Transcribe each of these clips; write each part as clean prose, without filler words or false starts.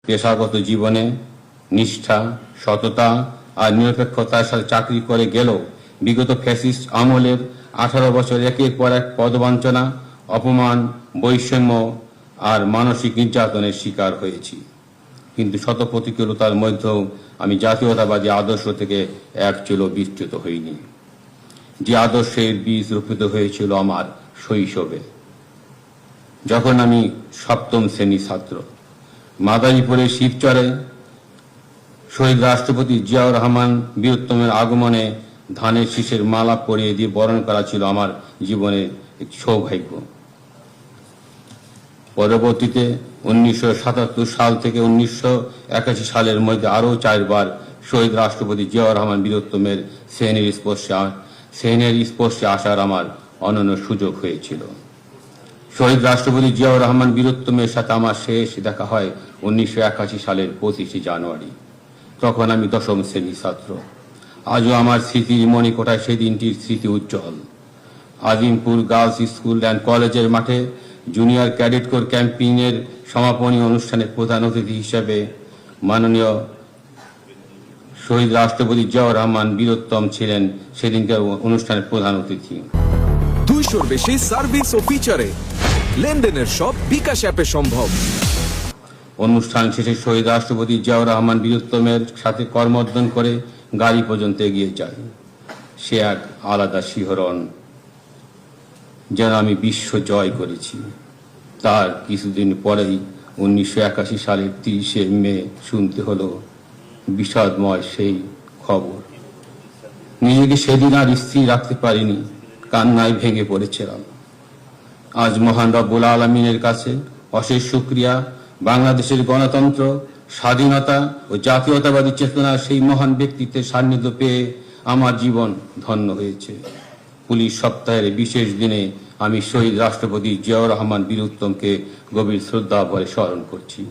পেশাগত জীবনে নিষ্ঠা, সততা আর নিরপেক্ষতার সাথে চাকরি করে গেলেও বিগত ফ্যাসিস্ট আমলের 18 বছর একের পর এক পদবঞ্চনা, অপমান, বৈষম্য আর মানসিক নির্যাতনের শিকার হয়েছি। কিন্তু শত প্রতিকূলতার মধ্যেও আমি জাতীয়তাবাদী আদর্শ থেকে এক চুলো বিচ্যুত হইনি। যে আদর্শের বীজ রোপিত হয়েছিল আমার শৈশবে, যখন আমি সপ্তম শ্রেণী ছাত্র। মাদারীপুরের শিবচরে শহীদ রাষ্ট্রপতি জিয়াউর রহমান বীরোত্তমের আগমনে ধানের শীষের মালা পরিয়ে দিয়ে বরণ করা ছিল আমার জীবনের একটি সৌভাগ্য। পরবর্তীতে 1977 সাল থেকে 1981 সালের মধ্যে আরও 4 বার শহীদ রাষ্ট্রপতি জিয়াউর রহমান বীরোত্তমের সেনের স্পর্শে আসার আমার অনন্য সুযোগ হয়েছিল। শহীদ রাষ্ট্রপতি জিয়াউর রহমান বীরোত্তমের সাথে আমার শেষ দেখা হয় 1981 সালের 25 জানুয়ারি। তখন আমি 10ম শ্রেণীর ছাত্র। আজও আমার স্মৃতির মণিকোঠায় সেই দিনটির স্মৃতি উজ্জ্বল। আজিমপুর গার্লস স্কুল অ্যান্ড কলেজের মাঠে জুনিয়র ক্যাডেট কোর ক্যাম্পেইনের সমাপনী অনুষ্ঠানের প্রধান অতিথি হিসেবে মাননীয় শহীদ রাষ্ট্রপতি জিয়াউর রহমান বীরোত্তম ছিলেন সেদিনকার অনুষ্ঠানের প্রধান অতিথি। 200-র বেশি সার্ভিস ও ফিচারে লেনদেনের সব বিকাশ অ্যাপে সম্ভব। অনুষ্ঠান শেষে শহীদ রাষ্ট্রপতি জিয়াউর রহমান বীরোত্তমের সাথে করমর্দন করে গাড়ি পর্যন্ত এগিয়ে যায়। সে এক আলাদা শিহরণ, যেন আমি বিশ্ব জয় করেছি। তার কিছুদিন পরেই 1981 সালের 30শে মে শুনতে হলো বিষাদময় সেই খবর। নিজেকে সেদিন আর স্থির রাখতে পারিনি, কান্নায় ভেঙে পড়েছিলাম। আজ মহান রব্বুল আলামিনের কাছে অশেষ শুকরিয়া, বাংলাদেশের গণতন্ত্র, স্বাধীনতা ও জাতীয়তাবাদী চেতনার সেই মহান ব্যক্তিত্বের সান্নিধ্য পেয়ে আমার জীবন ধন্য হয়েছে। পুলিশ সপ্তাহের বিশেষ দিনে আমি শহীদ রাষ্ট্রপতি জিয়াউর রহমান বীরোত্তমকে গভীর শ্রদ্ধা ভরে স্মরণ করছি।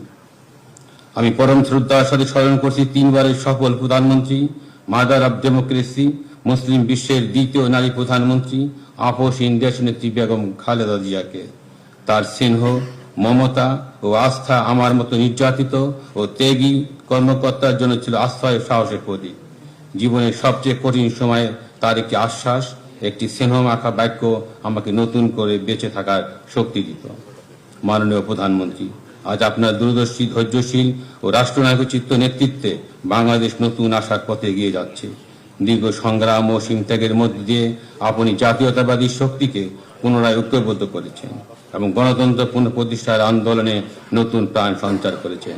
আমি পরম শ্রদ্ধার সাথে স্মরণ করছি 3 বারের সফল প্রধানমন্ত্রী, মাদার অব ডেমোক্রেসি, মুসলিম বিশ্বের দ্বিতীয় নারী প্রধানমন্ত্রী, আপসহীন দেশনেত্রী বেগম খালেদা জিয়াকে। তার স্নেহ, মমতা ও আস্থা আমার মতো নির্যাতিত ও ত্যাগী কর্মকর্তার জন্য ছিল আশ্রয় সাহসের প্রতীক। জীবনের সবচেয়ে কঠিন সময়ে তার একটি আশ্বাস, একটি স্নেহমাখা বাক্য আমাকে নতুন করে বেঁচে থাকার শক্তি দিত। মাননীয় প্রধানমন্ত্রী, আজ আপনার দূরদর্শী, ধৈর্যশীল ও রাষ্ট্রনায়কোচিত নেতৃত্বে বাংলাদেশ নতুন আশার পথে এগিয়ে যাচ্ছে। দীর্ঘ সংগ্রাম ও ত্যাগের মধ্যে দিয়ে আপনি জাতীয়তাবাদী শক্তিকে পুনরায় ঐক্যবদ্ধ করেছেন এবং গণতন্ত্র পুনঃপ্রতিষ্ঠার আন্দোলনে নতুন প্রাণ সঞ্চার করেছেন।